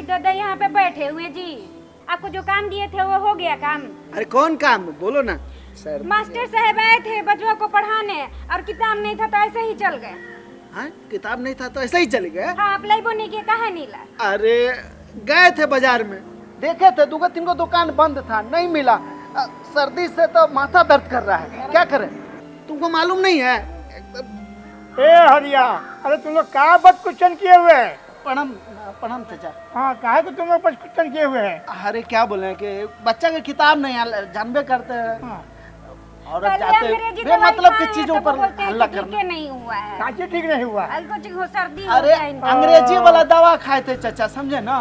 दादा यहाँ पे बैठे हुए जी। आपको जो काम दिए थे वो हो गया काम? अरे कौन काम, बोलो ना सर। मास्टर साहब आए थे बच्चों को पढ़ाने और किताब नहीं था तो ऐसे ही चल गए। हाँ, किताब नहीं था तो ऐसे ही चले गए? हाँ, आप लाइबो नहीं किए, कहा नहीं ला? अरे गए थे बाजार में, देखे थे 2-3 को दुकान बंद था, नहीं मिला। सर्दी से तो माथा दर्द कर रहा है, क्या करें? तुमको मालूम नहीं है? ए हरिया, अरे तुम लोग कहाँ बद क्वेश्चन किए हुए हैं? प्रणाम प्रणाम चाचा। हाँ, काहे को तुम लोग बद क्वेश्चन किए हुए हैं? अरे क्या बोले कि बच्चा का किताब नहीं है, जानबे करते हैं। हाँ। औरत जाते मतलब की चीजों पर हल्ला करना नहीं हुआ है। काची ठीक नहीं हुआ? सर्दी अरे अंग्रेजी वाला दवा खाए थे चाचा, समझे ना?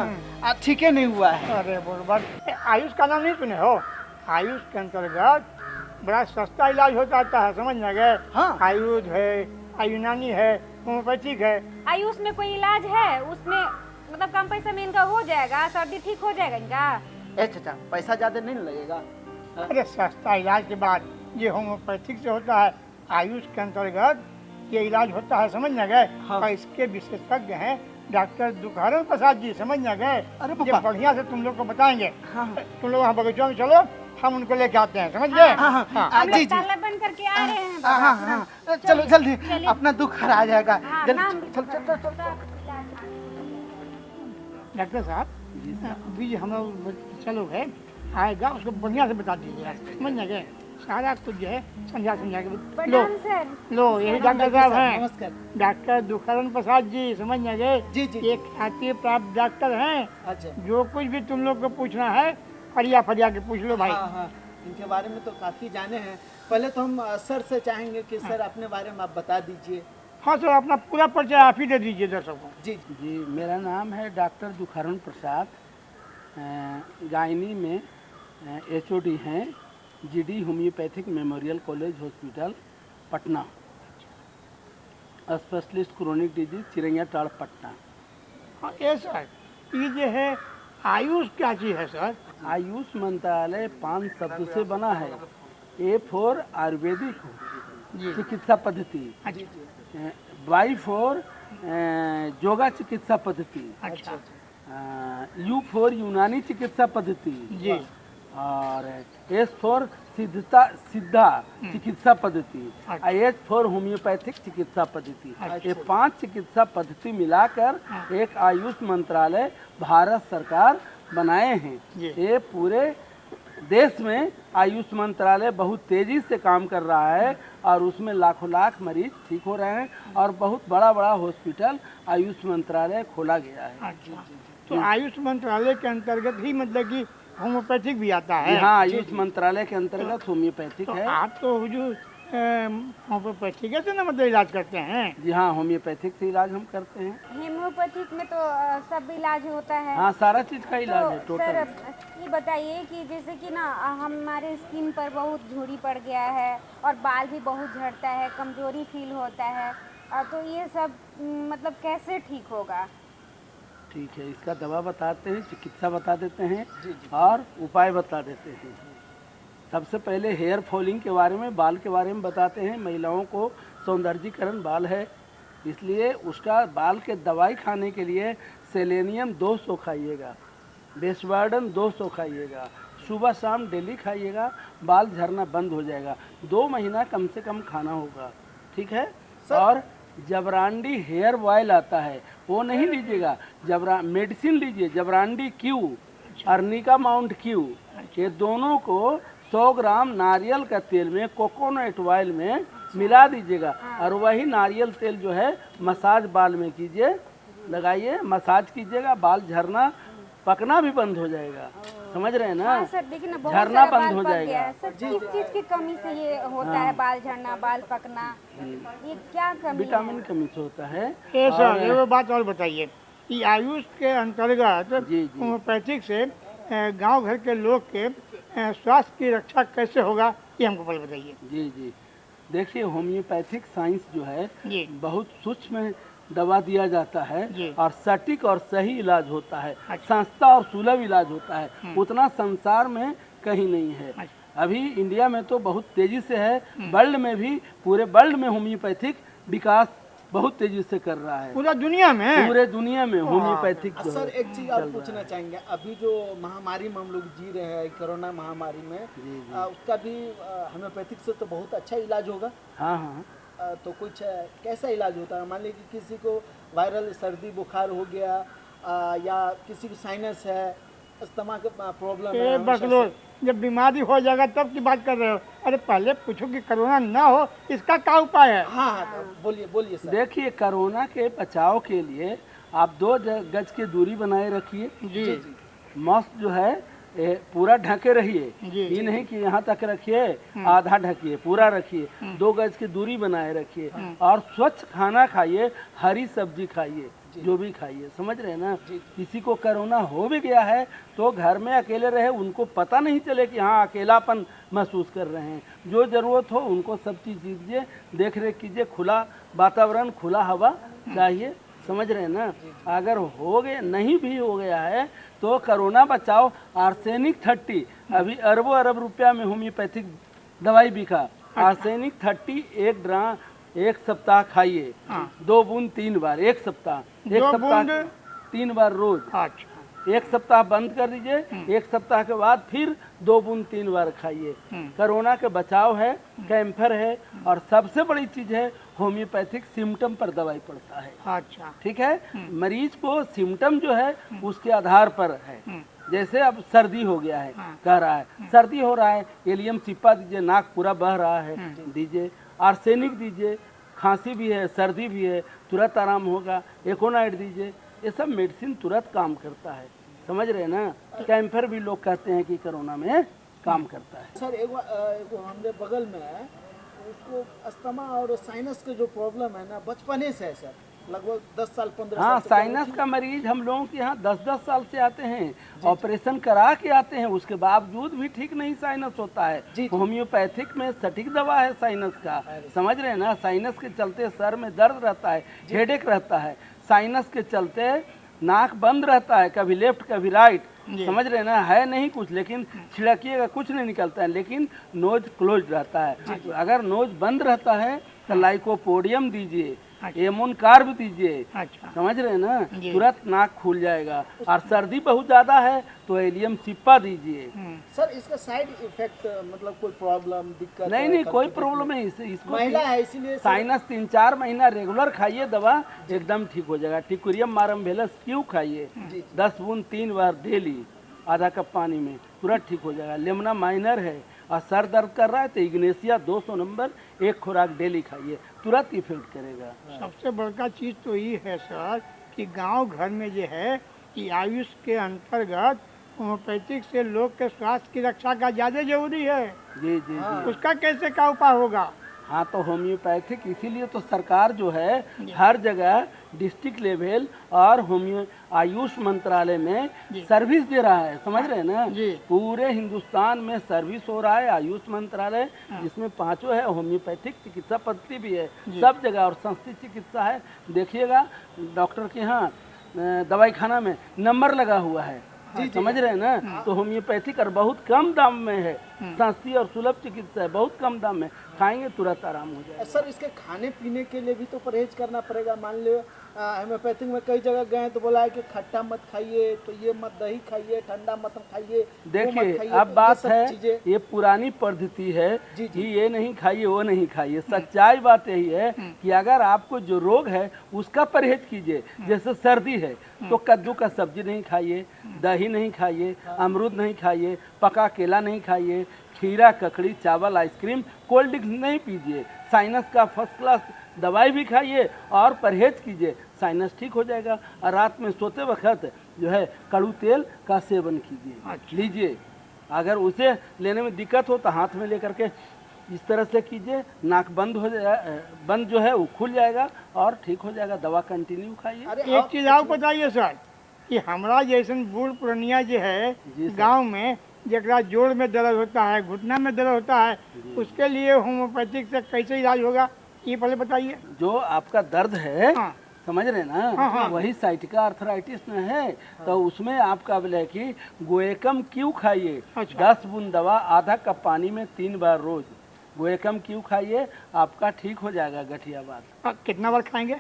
ठीक नहीं हुआ है। अरे बोल, आयुष का नाम नहीं सुने हो? आयुष के अंतर्गत बड़ा सस्ता इलाज होता है, समझ ना गए? हाँ। आयुष है, आयुनानी है, होम्योपैथिक है। आयुष में कोई इलाज है? उसमें मतलब कम पैसे में इनका हो जाएगा, सर्दी ठीक हो जाएगा इनका? ए चाचा, पैसा ज्यादा नहीं लगेगा? अरे सस्ता इलाज के बाद ये होम्योपैथिक से होता है, आयुष के अंतर्गत ये इलाज होता है, समझ ना गए? हाँ। और इसके विशेषज्ञ हैं डॉक्टर दुखारन प्रसाद जी, समझ ना गए? अरे ये पापा। बढ़िया से तुम लोग को बताएंगे। हाँ। तुम लोग वहाँ बगीचों में चलो, हम उनको लेके आते हैं, समझ गए? हाँ, हाँ, हाँ। हम जी, लोग जी। ताला बंद करके आ रहे हैं। हाँ हाँ हाँ, चलो जल्दी, अपना दुख हरा जाएगा। हाँ, जल्दी नाम- चल चल चल चल। डॉक्टर साहब बीज हम लोग चलो है आएगा, उसको बढ़िया से बता दीजिए, समझ ना गए? सारा कुछ जो है समझा के लो प्रणाम सर। लो, यही डॉक्टर साहब हैं, नमस्कार। डॉक्टर दुखारन प्रसाद जी, समझ ना गए? जी, जी। एक ख्याति प्राप्त डॉक्टर हैं। अच्छा। जो कुछ भी तुम लोग को पूछना है फरिया के पूछ लो भाई। हाँ हाँ, इनके बारे में तो काफी जाने हैं। पहले तो हम सर से चाहेंगे कि सर अपने बारे में आप बता दीजिए। हाँ सर, अपना पूरा परिचय आप ही दे दीजिए दर्शकों को। जी जी, मेरा नाम है डॉक्टर दुखारन प्रसाद, गायनी में एचओडी हैं, GD homoeopathic memorial college hospital Patna, specialist chronic disease Chiraiya टाड़ पटना। हाँ ये सर, ये जो है आयुष क्या चीज़ है सर? आयुष मंत्रालय 5 शब्द से बना है। ए फॉर आयुर्वेदिक जी। चिकित्सा पद्धति, अच्छा वाई फॉर योगा चिकित्सा पद्धति, अच्छा यू फॉर यूनानी चिकित्सा पद्धति, जी। और एस फॉर सिद्धा चिकित्सा पद्धति, अच्छा। एच फॉर होम्योपैथिक चिकित्सा पद्धति। अच्छा। ये 5 चिकित्सा पद्धति मिलाकर एक आयुष मंत्रालय भारत सरकार बनाए हैं। जी। ये पूरे देश में आयुष मंत्रालय बहुत तेजी से काम कर रहा है और उसमें लाखों लाख मरीज ठीक हो रहे हैं और बहुत बड़ा बड़ा हॉस्पिटल आयुष मंत्रालय खोला गया है। अच्छा, तो आयुष मंत्रालय के अंतर्गत ही मतलब कि होम्योपैथिक भी आता है? हाँ, आयुष मंत्रालय के अंतर्गत होम्योपैथिक तो है। आप तो जो होम्योपैथिक से ना मतलब इलाज करते हैं? जी हाँ, होम्योपैथिक से इलाज हम करते हैं। हेम्योपैथिक में तो सब इलाज होता है। हाँ, सारा चीज का इलाज है तो सर टोटल। ये बताइए कि जैसे कि ना हमारे स्किन पर बहुत झुर्री पड़ गया है और बाल भी बहुत झड़ता है, कमजोरी फील होता है, तो ये सब मतलब कैसे ठीक होगा? ठीक है, इसका दवा बताते हैं, चिकित्सा बता देते हैं और उपाय बता देते हैं। सबसे पहले हेयर फॉलिंग के बारे में, बाल के बारे में बताते हैं। महिलाओं को सौंदर्यीकरण बाल है, इसलिए उसका बाल के दवाई खाने के लिए सेलेनियम 200 खाइएगा, बेसवार्डन 200 खाइएगा, सुबह शाम डेली खाइएगा, बाल झड़ना बंद हो जाएगा। 2 महीना कम से कम खाना होगा, ठीक है? और जबरांडी हेयर ऑयल आता है, वो नहीं लीजिएगा, मेडिसिन लीजिए, जबरांडी क्यू, अर्निका माउंट क्यू, ये दोनों को 100 ग्राम नारियल का तेल में, कोकोनट ऑयल में मिला दीजिएगा और वही नारियल तेल जो है मसाज बाल में कीजिए, लगाइए, मसाज कीजिएगा, बाल झड़ना पकना भी बंद हो जाएगा। समझ रहे हैं ना? हाँ सर, देखिए ना बहुत झड़ना सारा बंद बाल हो पक जाएगा। गया है। सर किस चीज की कमी से ये होता है बाल झड़ना, बाल पकना? ये क्या कमी है? विटामिन कमी से होता है। ये सर, ये वो बात और बताइए कि आयुष के अंतर्गत जी, जी। होम्योपैथिक से गांव घर के लोग के स्वास्थ्य की रक्षा कैसे होगा, ये हमको पहले बताइए। जी जी, देखिए होम्योपैथिक साइंस जो है जी। बहुत सूक्ष्म दवा दिया जाता है जी। और सटीक और सही इलाज होता है, अच्छा। सस्ता और सुलभ इलाज होता है, उतना संसार में कहीं नहीं है। अच्छा। अभी इंडिया में तो बहुत तेजी से है, वर्ल्ड में भी, पूरे वर्ल्ड में होम्योपैथिक विकास बहुत तेजी से कर रहा है पूरा दुनिया में। पूरे दुनिया में होम्योपैथिक जो सर है एक चीज और पूछना चाहेंगे, अभी जो महामारी में हम लोग जी रहे हैं, कोरोना महामारी में, उसका भी होम्योपैथिक से तो बहुत अच्छा इलाज होगा। हाँ हाँ तो कुछ कैसा इलाज होता है? मान लीजिए कि किसी को वायरल सर्दी बुखार हो गया, या किसी को साइनस है, अस्थमा का प्रॉब्लम है, बकलो जब बीमारी हो जाएगा तब की बात कर रहे हो। अरे पहले पूछो कि कोरोना ना हो, इसका क्या उपाय है? हाँ हाँ तो बोलिए बोलिए सर। देखिए, कोरोना के बचाव के लिए आप 2 गज की दूरी बनाए रखिए जी मास्क जो है पूरा ढके रहिए। जी, ये नहीं कि यहाँ तक रखिए, आधा ढकिए, पूरा रखिए। 2 गज की दूरी बनाए रखिए और स्वच्छ खाना खाइए, हरी सब्जी खाइए, जो भी खाइए, समझ रहे हैं ना। किसी को कोरोना हो भी गया है तो घर में अकेले रहे, उनको पता नहीं चले कि हाँ अकेलापन महसूस कर रहे हैं। जो ज़रूरत हो उनको सब चीज़ दीजिए, देख रेख कीजिए, खुला वातावरण, खुला हवा चाहिए, समझ रहे हैं ना। अगर हो गए नहीं भी हो गया है तो कोरोना बचाओ आर्सेनिक 30 अभी अरबों अरब रुपया में होम्योपैथिक दवाई बिका। आर्सेनिक 30 1 ड्राम 1 सप्ताह खाइए, 2 बूंद 3 बार, 1 सप्ताह, 1 सप्ताह 3 बार रोज। अच्छा 1 सप्ताह बंद कर दीजिए, 1 सप्ताह के बाद फिर 2 बूंद 3 बार खाइए। कोरोना के बचाव है, कैंफर है, और सबसे बड़ी चीज है होम्योपैथिक सिम्टम पर दवाई पड़ता है। अच्छा ठीक है, मरीज को सिम्टम जो है उसके आधार पर है। जैसे अब सर्दी हो गया है, कह रहा है सर्दी हो रहा है, एलियम सिप्पा दीजिए, नाक पूरा बह रहा है दीजिए, आर्सेनिक दीजिए, खांसी भी है, सर्दी भी है, तुरंत आराम होगा, एकोनाइट दीजिए। ये सब मेडिसिन तुरंत काम करता है, समझ रहे हैं ना। कैंफर भी लोग कहते हैं कि कोरोना में काम करता है। सर एगो हमारे बगल में है, उसको अस्थमा और साइनस के जो प्रॉब्लम है ना, बचपने से है सर, लगभग 10 साल 15 हाँ, साल से। साइनस का मरीज हम लोगों के यहाँ 10-10 साल से आते हैं, ऑपरेशन करा के आते हैं, उसके बावजूद भी ठीक नहीं साइनस होता है। होम्योपैथिक में सटीक दवा है साइनस का, समझ रहे हैं ना। साइनस के चलते सर में दर्द रहता है, हेडेक रहता है, साइनस के चलते नाक बंद रहता है, कभी लेफ्ट कभी राइट, समझ रहे हैं ना। है नहीं कुछ, लेकिन छिड़किएगा कुछ नहीं निकलता है, लेकिन नोज क्लोज रहता है। अगर नोज बंद रहता है तो लाइकोपोडियम दीजिए, एमोन कार्ब दीजिए, अच्छा समझ रहे हैं ना, तुरंत नाक खुल जाएगा। और सर्दी बहुत ज्यादा है तो एलियम सिप्पा दीजिए। सर इसका साइड इफेक्ट मतलब कोई प्रॉब्लम दिक्कत? नहीं कोई प्रॉब्लम नहीं, इसको महिला है इसीलिए साइनस 3-4 महीना रेगुलर खाइए दवा, एकदम ठीक हो जाएगा। टिकुरियम मारमभेलस क्यों खाइए, 10 बूंद 3 बार डेली, आधा कप पानी में, तुरंत ठीक हो जाएगा। लेमना माइनर है और सर दर्द कर रहा है तो इग्नेशिया 200 नंबर 1 खुराक डेली खाइए, तुरंत इफेक्ट करेगा। सबसे बड़का चीज़ तो ये है सर कि गांव घर में जो है कि आयुष के अंतर्गत होम्योपैथिक से लोग के स्वास्थ्य की रक्षा का ज़्यादा जरूरी है। जी जी जी। उसका कैसे क्या उपाय होगा? हाँ, तो होम्योपैथिक इसीलिए तो सरकार जो है हर जगह डिस्ट्रिक्ट लेवल और होम्यो आयुष मंत्रालय में सर्विस दे रहा है, समझ रहे हैं ना। पूरे हिंदुस्तान में सर्विस हो रहा है आयुष मंत्रालय, जिसमें 5 है, होम्योपैथिक चिकित्सा पद्धति भी है सब जगह, और संस्कृत चिकित्सा है। देखिएगा डॉक्टर के यहाँ दवाई खाना में नंबर लगा हुआ है, समझ रहे हैं ना। तो होम्योपैथिक और बहुत कम दाम में है, सस्ती और सुलभ चिकित्सा है, बहुत कम दाम में, खाएंगे तुरंत आराम हो जाएगा। सर इसके खाने पीने के लिए भी तो परहेज करना पड़ेगा। मान लो होम्योपैथिक में कई जगह गए तो बोला है कि खट्टा मत खाइए, तो ये मत दही खाइए, ठंडा मत खाइए। देखिए अब बात है, ये पुरानी पद्धति है कि ये नहीं खाइए वो नहीं खाइए। सच्चाई बात यही है कि अगर आपको जो रोग है उसका परहेज कीजिए। जैसे सर्दी है तो कद्दू का सब्जी नहीं खाइए, दही नहीं खाइए, अमरूद नहीं खाइए, पका केला नहीं खाइए, खीरा ककड़ी चावल आइसक्रीम कोल्ड ड्रिंक्स नहीं पीजिए। साइनस का फर्स्ट क्लास दवाई भी खाइए और परहेज कीजिए, साइनस ठीक हो जाएगा। और रात में सोते वक्त जो है कड़ू तेल का सेवन कीजिए, लीजिए। अगर उसे लेने में दिक्कत हो तो हाथ में लेकर के इस तरह से कीजिए, नाक बंद हो जाए, बंद जो है वो खुल जाएगा और ठीक हो जाएगा। दवा कंटिन्यू खाइए। एक चीज़ आप बताइए सर कि हमारा जैसे बूढ़ पुरानिया जो है गांव में, जरा जोड़ में दर्द होता है, घुटना में दर्द होता है, उसके लिए होम्योपैथिक से कैसे इलाज होगा ये पहले बताइए। जो आपका दर्द है, समझ रहे ना, वही साइटिका आर्थराइटिस में है, तो उसमें आपका बोले कि गोएकम क्यों खाइए, 10 बूंद दवा, आधा कप पानी में 3 बार रोज, गोएकम क्यों खाइए, आपका ठीक हो जाएगा गठिया बात। कितना बार खाएंगे?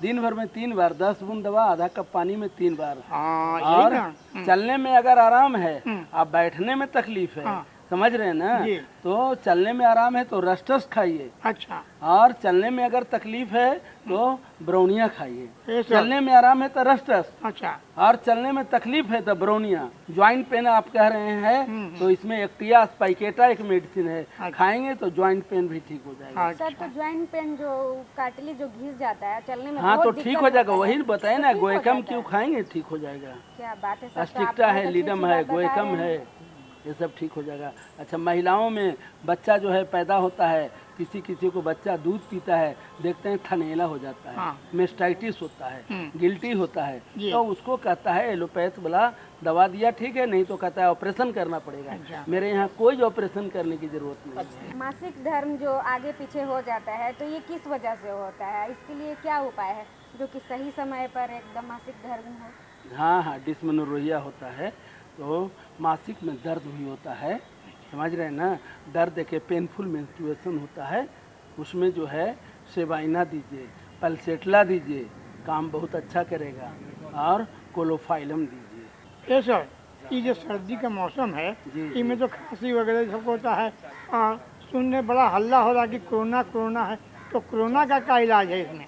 दिन भर में 3 बार, 10 बूंद दवा आधा कप पानी में 3 बार। हाँ और यही ना। चलने में अगर आराम है, आप बैठने में तकलीफ है, हाँ। समझ रहे हैं ना, जी। तो चलने में आराम है तो रस्टस खाइए। अच्छा और चलने में अगर तकलीफ है तो ब्रोनिया खाइए। ये सब। चलने में आराम है तो रस्टस, अच्छा और चलने में तकलीफ है तो ब्रोनिया। ज्वाइंट पेन आप कह रहे हैं तो इसमें एक्टिया स्पाइकेटा एक मेडिसिन है, खाएंगे तो ज्वाइंट पेन भी ठीक हो जाएगा। अच्छा। सर तो ज्वाइंट पेन जो कार्टिलेज जो घिस जाता है चलने में हाँ बहुत तो दिक्कत ठीक हो जाएगा, होता है। वही बताए तो ना, ठीक हो गोएकम जाता क्यों है। खाएंगे ठीक हो जाएगा। क्या बात है सर, तो आप अस्टिक्टा बहुत है, अच्छी लीडम अच्छी है, बात बता गोएकम रहे हैं। है, ये सब ठीक हो जाएगा। अच्छा, महिलाओं में बच्चा जो है पैदा होता है, किसी किसी को बच्चा दूध पीता है, देखते हैं थनेला हो जाता है, हाँ। मेस्टाइटिस होता है, गिल्टी होता है, जी। तो उसको कहता है एलोपैथ वाला दवा दिया ठीक है, नहीं तो कहता है ऑपरेशन करना पड़ेगा। अच्छा। मेरे यहाँ कोई ऑपरेशन करने की जरूरत नहीं है। मासिक धर्म जो आगे पीछे हो जाता है तो ये किस वजह से होता है? इसके लिए क्या उपाय है जो कि सही समय पर एकदम मासिक धर्म हो? हाँ हाँ, डिस्मेनोर्हिया होता है तो मासिक में दर्द भी होता है, समझ रहे हैं ना, दर्द के पेनफुल मेंस्ट्रुएशन होता है, उसमें जो है सेबाइना दीजिए, पल्सेटला दीजिए, काम बहुत अच्छा करेगा, और कोलोफाइलम दीजिए। ये सर, ये जो सर्दी का मौसम है जी, इसमें तो खांसी वगैरह सब होता है, और सुनने बड़ा हल्ला हो रहा है कि कोरोना कोरोना है, तो कोरोना का क्या इलाज है इसमें?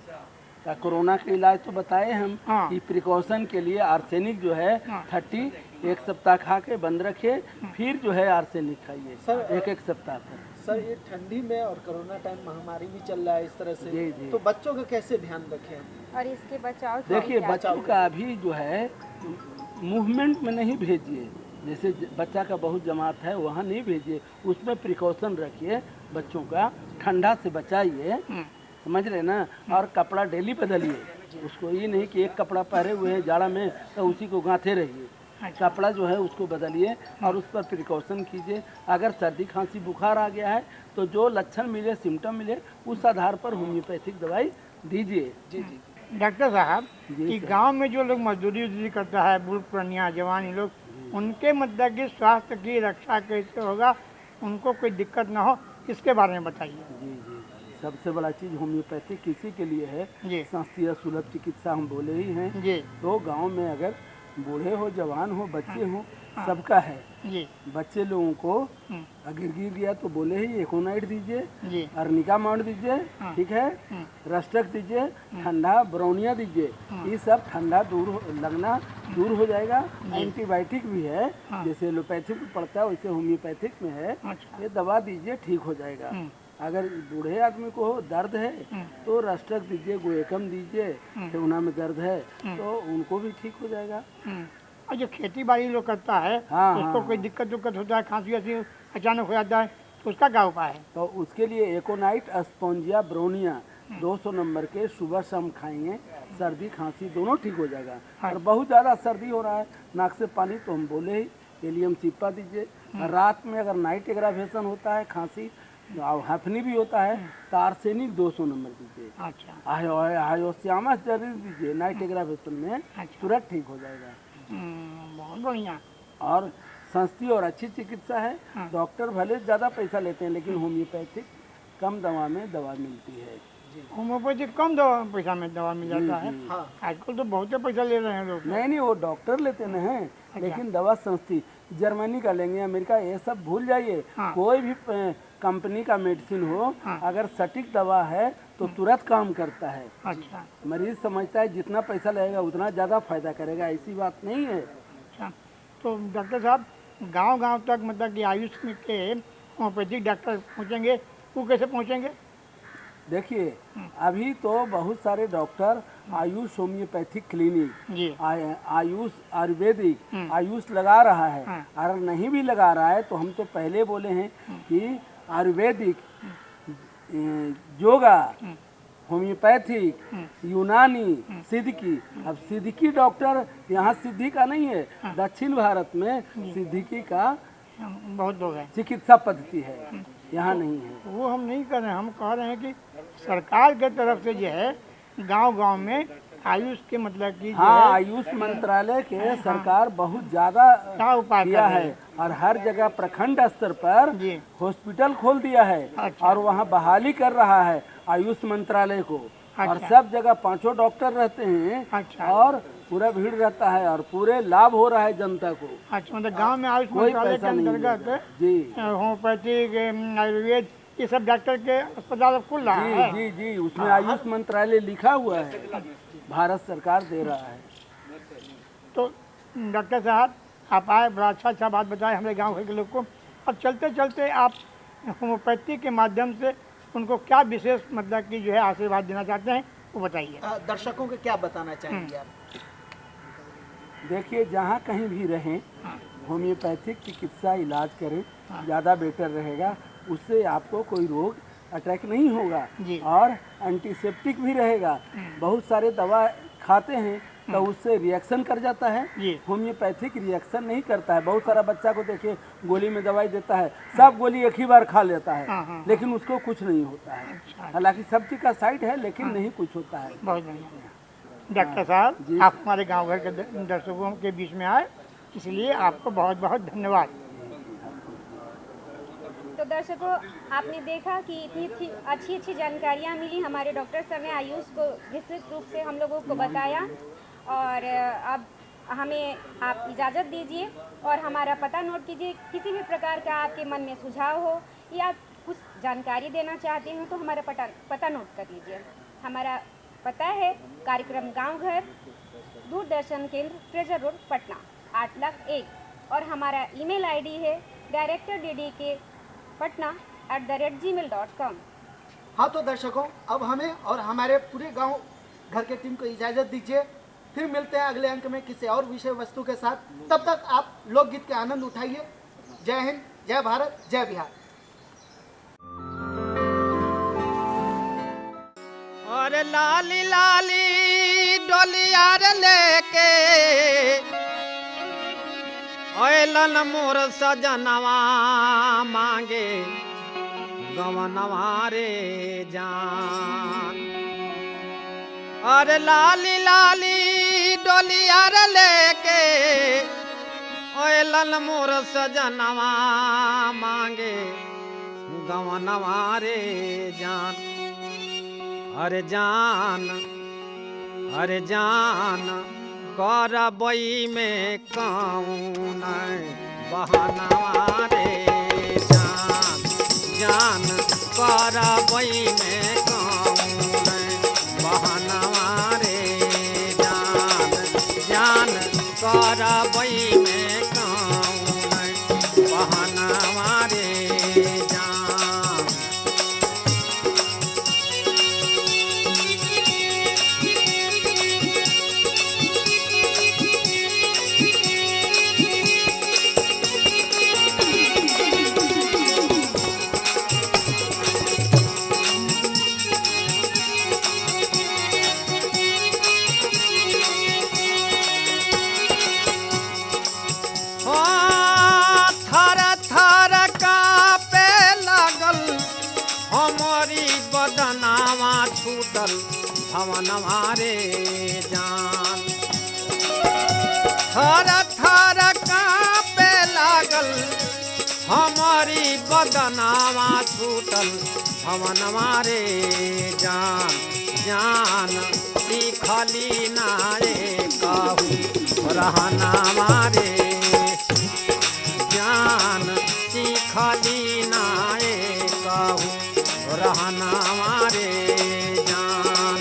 क्या कोरोना का इलाज तो बताए हम हाँ। कि प्रिकॉशन के लिए आर्सेनिक जो है हाँ। 30 एक सप्ताह खा के बंद रखिए, फिर जो है आर्सेनिक खाइए सर, एक सप्ताह तक। सर ये ठंडी में और कोरोना टाइम महामारी भी चल रहा है इस तरह से, जी, जी। तो बच्चों का कैसे ध्यान रखें हम? और इसके बचाव के देखिए, क्या बच्चों का अभी जो है मूवमेंट में नहीं भेजिए, जैसे बच्चा का बहुत जमात है वहाँ नहीं भेजिए, उसमें प्रिकॉशन रखिए, बच्चों का ठंडा से बचाइए, समझ रहे ना, और कपड़ा डेली बदलिए, उसको ये नहीं कि एक कपड़ा पहने हुए हैं जाड़ा में तो उसी को गांथे रहिए, कपड़ा जो है उसको बदलिए और उस पर प्रिकॉशन कीजिए। अगर सर्दी खांसी बुखार आ गया है तो जो लक्षण मिले, सिम्टम मिले, उस आधार पर होम्योपैथिक दवाई दीजिए। जी जी। डॉक्टर साहब, जी कि सर। गांव में जो लोग मजदूरी उजदूरी करता है, बूढ़ पुरानिया जवान, ये लोग, उनके मतलब कि स्वास्थ्य की रक्षा कैसे होगा, उनको कोई दिक्कत ना हो, इसके बारे में बताइए। जी जी, सबसे बड़ा चीज़ होम्योपैथिक किसी के लिए है, जी शास्त्रीय सुलभ चिकित्सा हम बोले ही हैं। जी तो गांव में अगर बूढ़े हो, जवान हो, बच्चे हो, सबका है। जी बच्चे लोगों को अगर गिर गया तो बोले ही एकोनाइट दीजिए, जी अर्निका माउंट दीजिए, ठीक है, रस्टक दीजिए, ठंडा ब्रोनिया दीजिए, ये सब ठंडा लगना दूर हो जाएगा। एंटीबायोटिक भी है, जैसे एलोपैथिक में पड़ता है वैसे होम्योपैथिक में है, अच्छा। ये दवा दीजिए ठीक हो जाएगा। अगर बूढ़े आदमी को दर्द है तो रस्टक दीजिए, गोएकम दीजिए, ठेवना में दर्द है तो उनको भी ठीक हो जाएगा। और जो खेती बाड़ी लोग करता है, हाँ, उसको हाँ। कोई दिक्कत उक्कत होता है, खांसी वांसी अचानक हो जाता है, तो उसका क्या उपाय है? तो उसके लिए एकोनाइट स्पॉन्जिया ब्रोनिया 200 नंबर के सुबह शाम खाएंगे, सर्दी खांसी दोनों ठीक हो जाएगा। और बहुत ज़्यादा सर्दी हो रहा है, नाक से पानी, तो हम बोले ही एलियम सिप्पा दीजिए। रात में अगर नाइट एग्रावेशन होता है, खांसी और हफनी भी होता है, तो आर्सेनिक 200 नंबर दीजिए। अच्छा। आयोश्यामा जरूर दीजिए नाइट एग्रावेशन में, अच्छा। तुरंत ठीक हो जाएगा। बहुत बढ़िया। और सस्ती और अच्छी चिकित्सा है। डॉक्टर भले ज़्यादा पैसा लेते हैं लेकिन होम्योपैथिक कम दवा में दवा मिलती है। होम्योपैथिक कम दवा पैसा में दवा मिल जाता है। जी। हाँ। आजकल तो बहुत पैसा ले रहे हैं लोग। नहीं नहीं, वो डॉक्टर लेते न हैं, लेकिन दवा सस्ती। जर्मनी का लेंगे, अमेरिका, ये सब भूल जाइए। हाँ। कोई भी कंपनी का मेडिसिन हो, अगर सटीक दवा है तो तुरंत काम करता है। अच्छा मरीज समझता है जितना पैसा लगेगा उतना ज़्यादा फायदा करेगा, ऐसी बात नहीं है। अच्छा। तो डॉक्टर साहब, गांव-गांव तक मतलब कि आयुष में के होम्योपैथिक डॉक्टर पहुंचेंगे, वो कैसे पहुंचेंगे? देखिए, अभी तो बहुत सारे डॉक्टर आयुष होम्योपैथिक क्लिनिक, जी आयुष आयुर्वेदिक, आयुष लगा रहा है। हाँ। अगर नहीं भी लगा रहा है तो हम तो पहले बोले हैं कि आयुर्वेदिक, योगा, होम्योपैथिक, यूनानी, सिद्धिकी। अब सिद्धिकी डॉक्टर यहाँ सिद्धि का नहीं है, दक्षिण भारत में सिद्धिकी का बहुत लोग हैं। चिकित्सा पद्धति है, यहाँ नहीं है। वो हम नहीं कर रहे हैं, हम कह रहे हैं कि सरकार के तरफ से जो है गांव-गांव में आयुष के मतलब की जो हाँ, है आयुष मंत्रालय के सरकार बहुत ज्यादा क्या उपाय किया कर रही है और हर जगह प्रखंड स्तर पर जी। हॉस्पिटल खोल दिया है अच्छा। और वहाँ बहाली कर रहा है आयुष मंत्रालय को। और अच्छा। सब जगह 5 डॉक्टर रहते हैं अच्छा। और पूरा भीड़ रहता है और पूरे लाभ हो रहा है जनता को। अच्छा, मतलब गांव में आयुष कोई मंत्रालय के पैसा नहीं अंतर्गत लगेगा। जी होम्योपैथिक आयुर्वेद ये सब डॉक्टर के अस्पताल अब खुल रहा जी है। जी जी, उसमें आयुष मंत्रालय लिखा हुआ है, भारत सरकार दे रहा है। तो डॉक्टर साहब आप आए, बड़ा अच्छा बात बताए हमारे गांव घर के लोग को। अब चलते चलते आप होम्योपैथी के माध्यम से उनको क्या विशेष मतलब कि जो है आशीर्वाद देना चाहते हैं वो बताइए। दर्शकों को क्या बताना चाहेंगे आप? देखिए, जहाँ कहीं भी रहें होम्योपैथिक चिकित्सा इलाज करें, ज़्यादा बेटर रहेगा। उससे आपको कोई रोग अटैक नहीं होगा जी। और एंटीसेप्टिक भी रहेगा। बहुत सारे दवा खाते हैं तो उससे रिएक्शन कर जाता है, जी। होम्योपैथिक रिएक्शन नहीं करता है। बहुत सारा बच्चा को देखिए गोली में दवाई देता है, सब गोली एक ही बार खा लेता है, लेकिन उसको कुछ नहीं होता है। हालांकि सब चीज़ का साइड है लेकिन नहीं कुछ होता है। बहुत बढ़िया डॉक्टर साहब, आप हमारे गांव घर के दर्शकों के बीच में आए, इसलिए आपको बहुत बहुत धन्यवाद। तो दर्शकों, आपने देखा कि इतनी अच्छी जानकारियाँ मिली। हमारे डॉक्टर साहब ने आयुष को विस्तृत रूप से हम लोगों को बताया। और अब हमें आप इजाज़त दीजिए और हमारा पता नोट कीजिए। किसी भी प्रकार का आपके मन में सुझाव हो या कुछ जानकारी देना चाहते हैं तो हमारा पता नोट कर लीजिए। हमारा पता है कार्यक्रम गांव घर, दूरदर्शन केंद्र, फ्रेजर रोड, पटना 8,01,। और हमारा ईमेल आईडी है directordkpatna@gmail.com। हाँ तो दर्शकों, अब हमें और हमारे पूरे गांव घर के टीम को इजाज़त दीजिए। फिर मिलते हैं अगले अंक में किसी और विषय वस्तु के साथ। तब तक आप लोकगीत के आनंद उठाइए। जय हिंद, जय भारत, जय बिहार। और लाली लाली डोलिया रे लेके ओलन मोर सजनवा मांगे गवनवा रे जान। और लाली लाली डोलिया रे लेके ओलन मोर सजनवा मांगे गवनवा रे जान। अरे जान करबई में कौन बहनवा रे जान। जान करबई में कौन बहनवा रे जान। जान करबई में कौन बहनवा रे जान। थर थर कांपे लागल हमारी बदनावा छूटल भवनवा रे जान। थर थर कांपे लागल हमारी बदनावा छूटल भवनवा रे जान। जान सीखली नारे कहू रहनवा रे जान। सीखली नारे कहू रहनवा रे जान।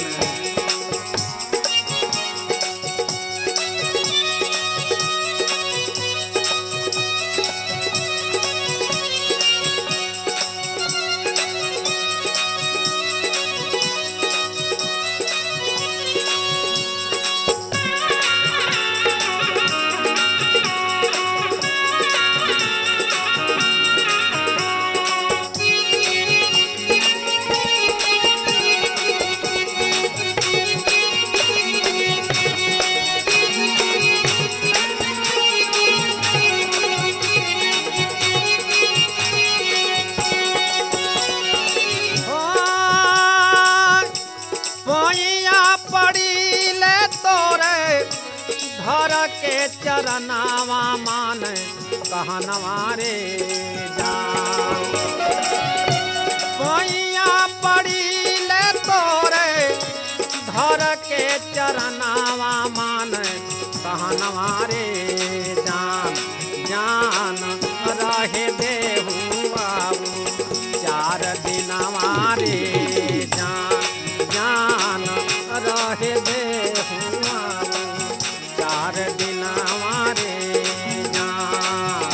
धर के चरनावा मान कहनवा रे जान पैया पड़ी ले तोरे धर के चरनावा मान कहनवा रे जान जान रहे देहू बाबू 4 दिनवा रे जान जान रहे देहू बाबू 4 दिनवा रे जान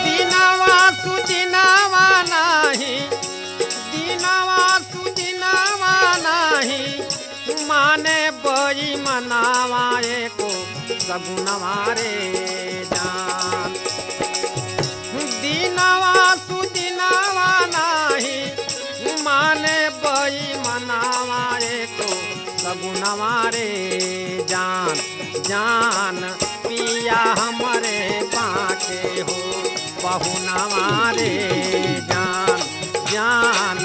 दिनवा सुदिनवा नाही दिनवा सुदिनवा नाही माने बई मनावा एको सगुनवा रे जान दिनवा सुदिनवा नाही माने बई मनावा एको सगुनवा रे जान जान पिया हमरे बाके हो बहुनवा रे जान जान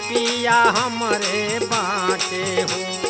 पिया हमरे बाके हो